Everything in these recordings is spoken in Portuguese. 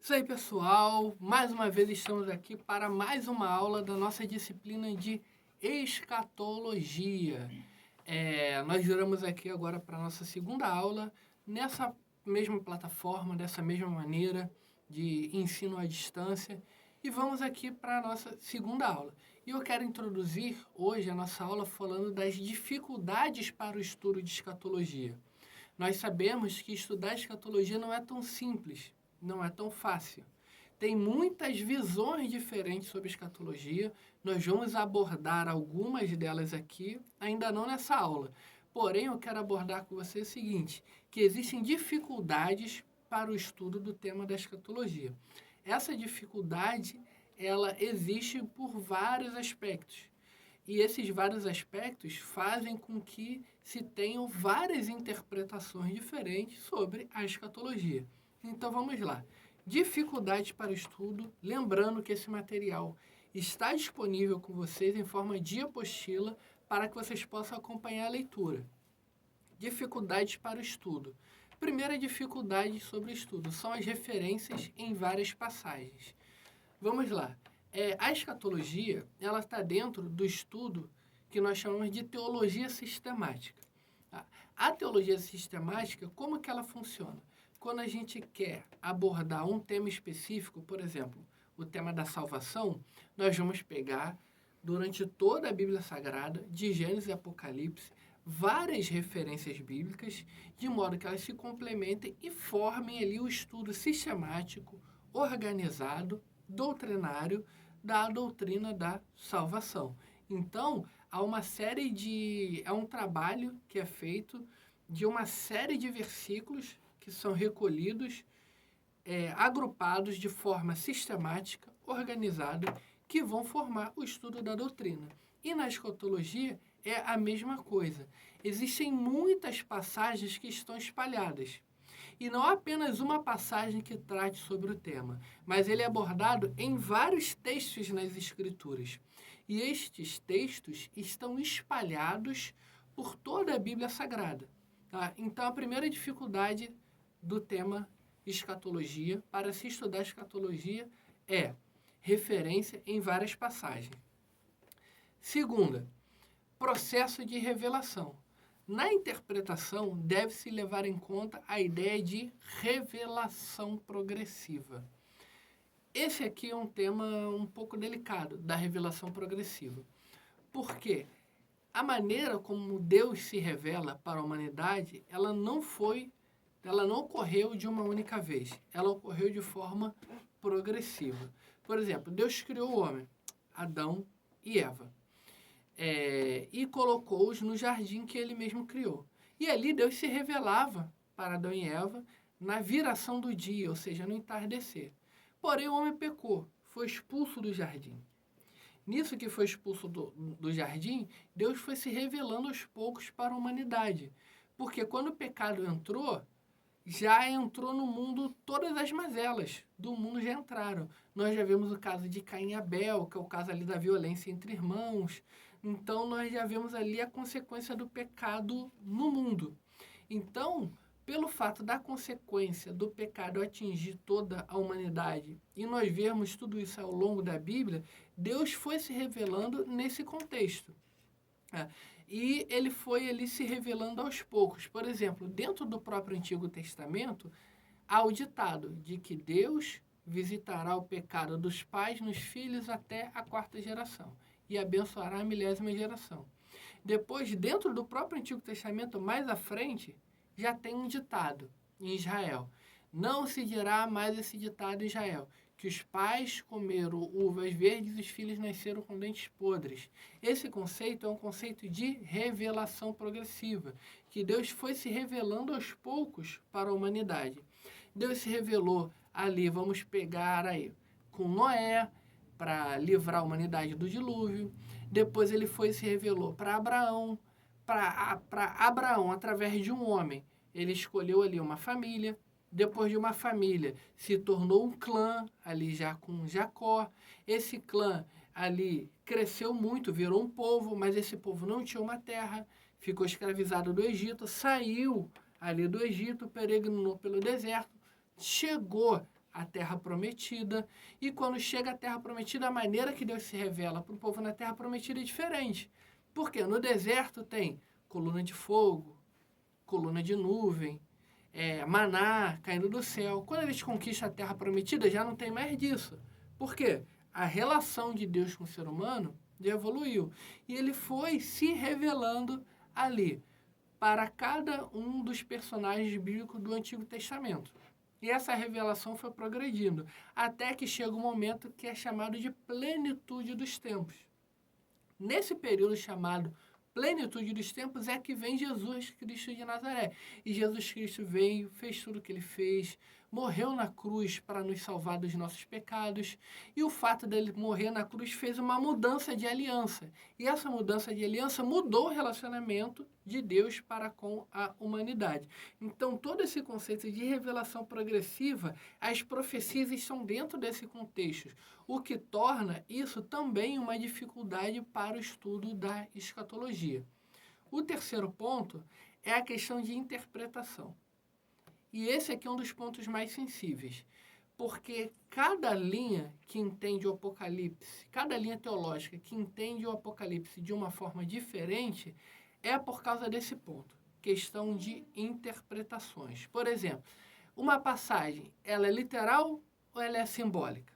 Isso aí, pessoal. Mais uma vez estamos aqui para mais uma aula da nossa disciplina de escatologia. Nós viramos aqui agora para a nossa segunda aula, nessa mesma plataforma, dessa mesma maneira de ensino à distância. E vamos aqui para a nossa segunda aula. E eu quero introduzir hoje a nossa aula falando das dificuldades para o estudo de escatologia. Nós sabemos que estudar escatologia não é tão simples, não é tão fácil. Tem muitas visões diferentes sobre escatologia. Nós vamos abordar algumas delas aqui, ainda não nessa aula. Porém, eu quero abordar com você o seguinte, que existem dificuldades para o estudo do tema da escatologia. Essa dificuldade, ela existe por vários aspectos. E esses vários aspectos fazem com que se tenham várias interpretações diferentes sobre a escatologia. Então vamos lá. Dificuldades para o estudo, lembrando que esse material está disponível com vocês em forma de apostila para que vocês possam acompanhar a leitura. Dificuldades para o estudo. Primeira dificuldade sobre o estudo são as referências em várias passagens. Vamos lá. A escatologia, ela está dentro do estudo que nós chamamos de teologia sistemática. A teologia sistemática, como que ela funciona? Quando a gente quer abordar um tema específico, por exemplo, o tema da salvação, nós vamos pegar, durante toda a Bíblia Sagrada, de Gênesis e Apocalipse, várias referências bíblicas, de modo que elas se complementem e formem ali o estudo sistemático, organizado, doutrinário, da doutrina da salvação. Então, há uma série de... é um trabalho que é feito de uma série de versículos que são recolhidos, agrupados de forma sistemática, organizada, que vão formar o estudo da doutrina. E na escatologia é a mesma coisa. Existem muitas passagens que estão espalhadas. E não há apenas uma passagem que trate sobre o tema, mas ele é abordado em vários textos nas Escrituras. E estes textos estão espalhados por toda a Bíblia Sagrada. Tá? Então, a primeira dificuldade do tema escatologia, para se estudar escatologia, é referência em várias passagens. Segunda, processo de revelação. Na interpretação, deve-se levar em conta a ideia de revelação progressiva. Esse aqui é um tema um pouco delicado, da revelação progressiva. Por quê? A maneira como Deus se revela para a humanidade, ela não ocorreu de uma única vez. Ela ocorreu de forma progressiva. Por exemplo, Deus criou o homem, Adão e Eva. E colocou-os no jardim que ele mesmo criou. E ali Deus se revelava para Adão e Eva na viração do dia, ou seja, no entardecer. Porém, o homem pecou, foi expulso do jardim. Nisso que foi expulso do jardim, Deus foi se revelando aos poucos para a humanidade. Porque quando o pecado entrou, já entrou no mundo todas as mazelas do mundo já entraram. Nós já vemos o caso de Caim e Abel, que é o caso ali da violência entre irmãos. Então, nós já vemos ali a consequência do pecado no mundo. Então, pelo fato da consequência do pecado atingir toda a humanidade e nós vermos tudo isso ao longo da Bíblia, Deus foi se revelando nesse contexto. E ele foi ali se revelando aos poucos. Por exemplo, dentro do próprio Antigo Testamento, há o ditado de que Deus visitará o pecado dos pais nos filhos até a 4ª geração e abençoará a 1000ª geração. Depois, dentro do próprio Antigo Testamento, mais à frente, já tem um ditado em Israel. Não se dirá mais esse ditado em Israel, que os pais comeram uvas verdes e os filhos nasceram com dentes podres. Esse conceito é um conceito de revelação progressiva, que Deus foi se revelando aos poucos para a humanidade. Deus se revelou ali, vamos pegar aí, com Noé, para livrar a humanidade do dilúvio. Depois ele se revelou para Abraão. Para Abraão, através de um homem, ele escolheu ali uma família. Depois de uma família, se tornou um clã, ali já com Jacó. Esse clã ali cresceu muito, virou um povo, mas esse povo não tinha uma terra, ficou escravizado do Egito, saiu ali do Egito, peregrinou pelo deserto, chegou a Terra Prometida. E quando chega a Terra Prometida, a maneira que Deus se revela para o povo na Terra Prometida é diferente. Porque no deserto tem coluna de fogo, coluna de nuvem, maná caindo do céu. Quando eles conquistam a Terra Prometida, já não tem mais disso. Por quê? A relação de Deus com o ser humano já evoluiu. E ele foi se revelando ali para cada um dos personagens bíblicos do Antigo Testamento. E essa revelação foi progredindo, até que chega um momento que é chamado de plenitude dos tempos. Nesse período chamado plenitude dos tempos é que vem Jesus Cristo de Nazaré. E Jesus Cristo veio, fez tudo o que ele fez, morreu na cruz para nos salvar dos nossos pecados. E o fato dele morrer na cruz fez uma mudança de aliança. E essa mudança de aliança mudou o relacionamento de Deus para com a humanidade. Então, todo esse conceito de revelação progressiva, as profecias estão dentro desse contexto, o que torna isso também uma dificuldade para o estudo da escatologia. O terceiro ponto é a questão de interpretação. E esse aqui é um dos pontos mais sensíveis, porque cada linha que entende o Apocalipse, cada linha teológica que entende o Apocalipse de uma forma diferente, é por causa desse ponto, questão de interpretações. Por exemplo, uma passagem, ela é literal ou ela é simbólica?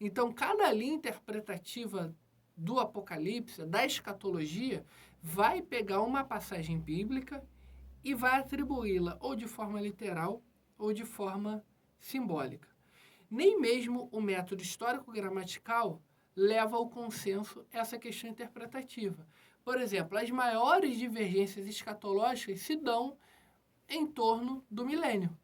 Então, cada linha interpretativa do Apocalipse, da escatologia, vai pegar uma passagem bíblica e vai atribuí-la ou de forma literal ou de forma simbólica. Nem mesmo o método histórico-gramatical leva ao consenso essa questão interpretativa. Por exemplo, as maiores divergências escatológicas se dão em torno do milênio.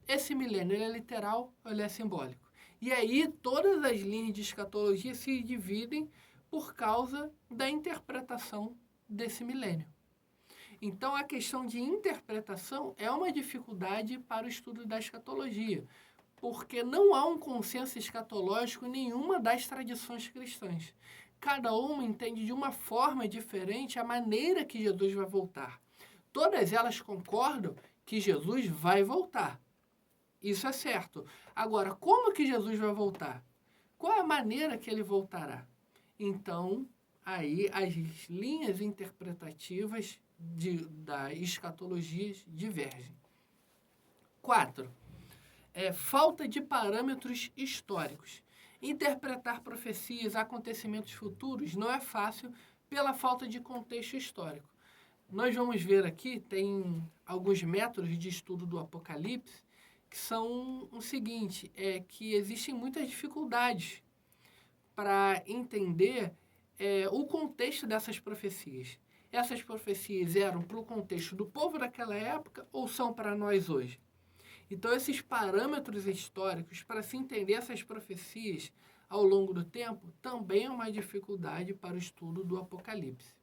Esse milênio, ele é literal ou ele é simbólico? E aí, todas as linhas de escatologia se dividem por causa da interpretação desse milênio. Então, a questão de interpretação é uma dificuldade para o estudo da escatologia, porque não há um consenso escatológico em nenhuma das tradições cristãs. Cada uma entende de uma forma diferente a maneira que Jesus vai voltar. Todas elas concordam que Jesus vai voltar. Isso é certo. Agora, como que Jesus vai voltar? Qual é a maneira que ele voltará? Então, aí as linhas interpretativas da escatologia divergem. 4. Falta de parâmetros históricos. Interpretar profecias, acontecimentos futuros não é fácil pela falta de contexto histórico. Nós vamos ver aqui, tem alguns métodos de estudo do Apocalipse que são o seguinte, que existem muitas dificuldades para entender o contexto dessas profecias. Essas profecias eram para o contexto do povo daquela época ou são para nós hoje? Então, esses parâmetros históricos, para se entender essas profecias ao longo do tempo, também é uma dificuldade para o estudo do Apocalipse.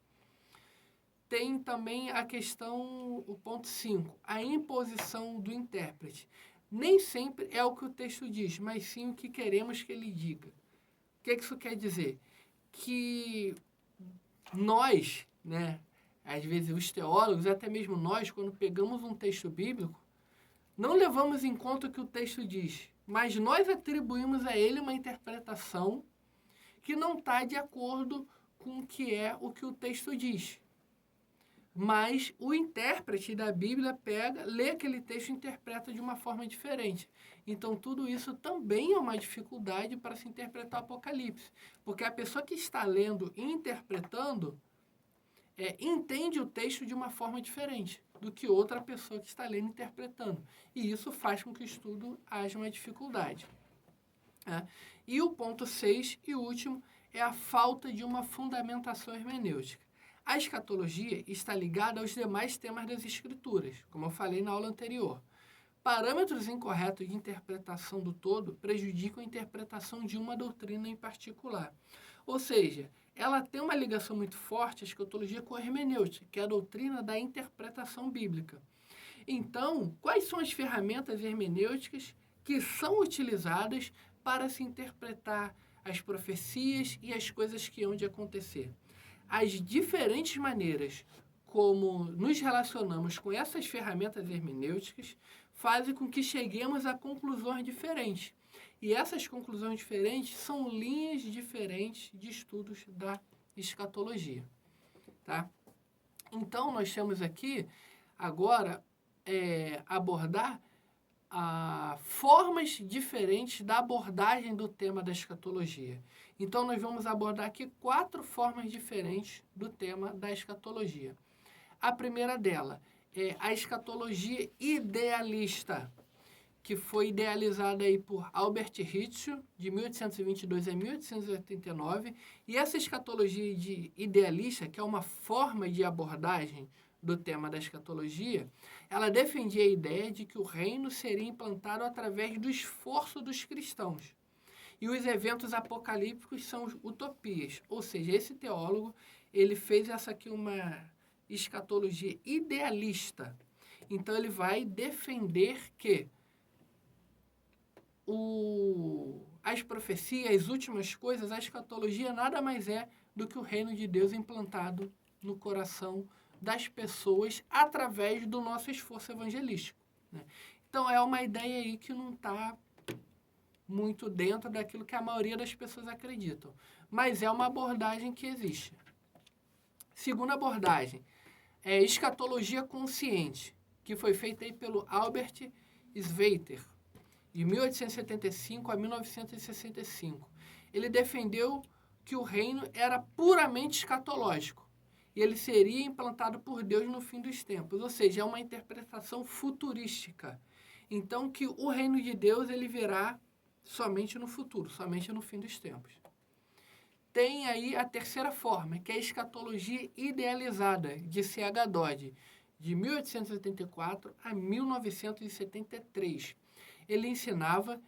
Tem também a questão, o ponto 5, a imposição do intérprete. Nem sempre é o que o texto diz, mas sim o que queremos que ele diga. O que isso quer dizer? Que nós, às vezes os teólogos, até mesmo nós, quando pegamos um texto bíblico, não levamos em conta o que o texto diz, mas nós atribuímos a ele uma interpretação que não está de acordo com o que o texto diz. Mas o intérprete da Bíblia lê aquele texto e interpreta de uma forma diferente. Então, tudo isso também é uma dificuldade para se interpretar o Apocalipse. Porque a pessoa que está lendo e interpretando entende o texto de uma forma diferente do que outra pessoa que está lendo e interpretando. E isso faz com que o estudo haja uma dificuldade. E o ponto 6 e último é a falta de uma fundamentação hermenêutica. A escatologia está ligada aos demais temas das Escrituras, como eu falei na aula anterior. Parâmetros incorretos de interpretação do todo prejudicam a interpretação de uma doutrina em particular. Ou seja, ela tem uma ligação muito forte, a escatologia, com a hermenêutica, que é a doutrina da interpretação bíblica. Então, quais são as ferramentas hermenêuticas que são utilizadas para se interpretar as profecias e as coisas que hão de acontecer? As diferentes maneiras como nos relacionamos com essas ferramentas hermenêuticas fazem com que cheguemos a conclusões diferentes. E essas conclusões diferentes são linhas diferentes de estudos da escatologia. Tá? Então, nós temos aqui, agora, abordar formas diferentes da abordagem do tema da escatologia. Então, nós vamos abordar aqui 4 formas diferentes do tema da escatologia. A primeira dela é a escatologia idealista, que foi idealizada aí por Albert Ritschl, de 1822 a 1889. E essa escatologia idealista, que é uma forma de abordagem do tema da escatologia, ela defendia a ideia de que o reino seria implantado através do esforço dos cristãos. E os eventos apocalípticos são utopias. Ou seja, esse teólogo, ele fez essa aqui uma escatologia idealista. Então, ele vai defender que as profecias, as últimas coisas, a escatologia nada mais é do que o reino de Deus implantado no coração das pessoas através do nosso esforço evangelístico. Né? Então, é uma ideia aí que não está muito dentro daquilo que a maioria das pessoas acreditam. Mas é uma abordagem que existe. Segunda abordagem é escatologia consciente, que foi feita aí pelo Albert Schweitzer, de 1875 a 1965. Ele defendeu que o reino era puramente escatológico e ele seria implantado por Deus no fim dos tempos, ou seja, é uma interpretação futurística. Então, que o reino de Deus ele virá somente no futuro, somente no fim dos tempos. Tem aí a terceira forma, que é a escatologia idealizada, de C.H. Dodd, de 1884 a 1973. Ele ensinava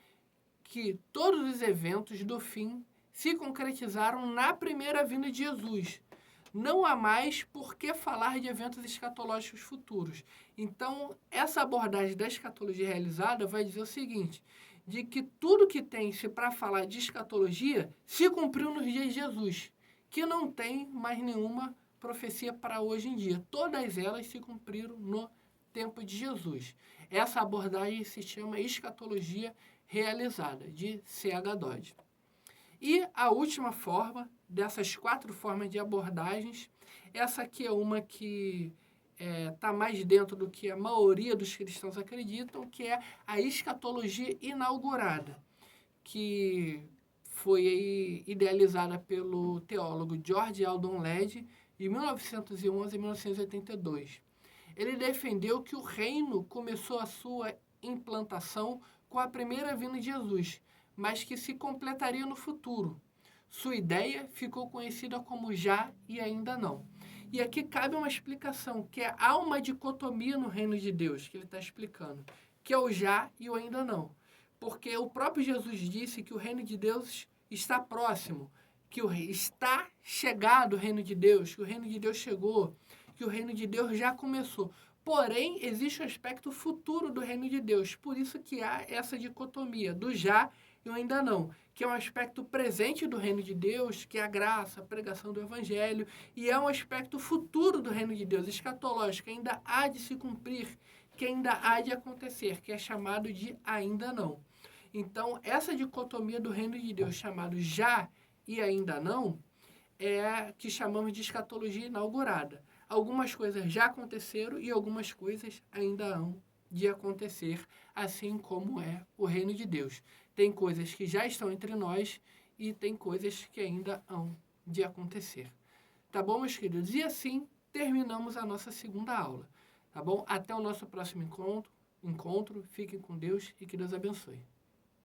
que todos os eventos do fim se concretizaram na primeira vinda de Jesus. Não há mais por que falar de eventos escatológicos futuros. Então, essa abordagem da escatologia realizada vai dizer o seguinte, de que tudo que tem-se para falar de escatologia se cumpriu nos dias de Jesus, que não tem mais nenhuma profecia para hoje em dia. Todas elas se cumpriram no tempo de Jesus. Essa abordagem se chama escatologia realizada, de C.H. Dodd. E a última forma, dessas 4 formas de abordagens, essa aqui é uma que está mais dentro do que a maioria dos cristãos acreditam, que é a escatologia inaugurada, que foi aí idealizada pelo teólogo George Eldon Ladd, de 1911 a 1982. Ele defendeu que o reino começou a sua implantação com a primeira vinda de Jesus, mas que se completaria no futuro. Sua ideia ficou conhecida como já e ainda não. E aqui cabe uma explicação, que há uma dicotomia no reino de Deus, que ele está explicando, que é o já e o ainda não. Porque o próprio Jesus disse que o reino de Deus está próximo, que está chegado o reino de Deus, que o reino de Deus chegou, que o reino de Deus já começou. Porém, existe o aspecto futuro do reino de Deus. Por isso que há essa dicotomia do já e o ainda não, que é um aspecto presente do reino de Deus, que é a graça, a pregação do evangelho, e é um aspecto futuro do reino de Deus, escatológico, que ainda há de se cumprir, que ainda há de acontecer, que é chamado de ainda não. Então, essa dicotomia do reino de Deus, chamado já e ainda não, é a que chamamos de escatologia inaugurada. Algumas coisas já aconteceram e algumas coisas ainda hão de acontecer, assim como é o reino de Deus. Tem coisas que já estão entre nós e tem coisas que ainda hão de acontecer. Tá bom, meus queridos? E assim terminamos a nossa segunda aula. Tá bom? Até o nosso próximo encontro. Fiquem com Deus e que Deus abençoe.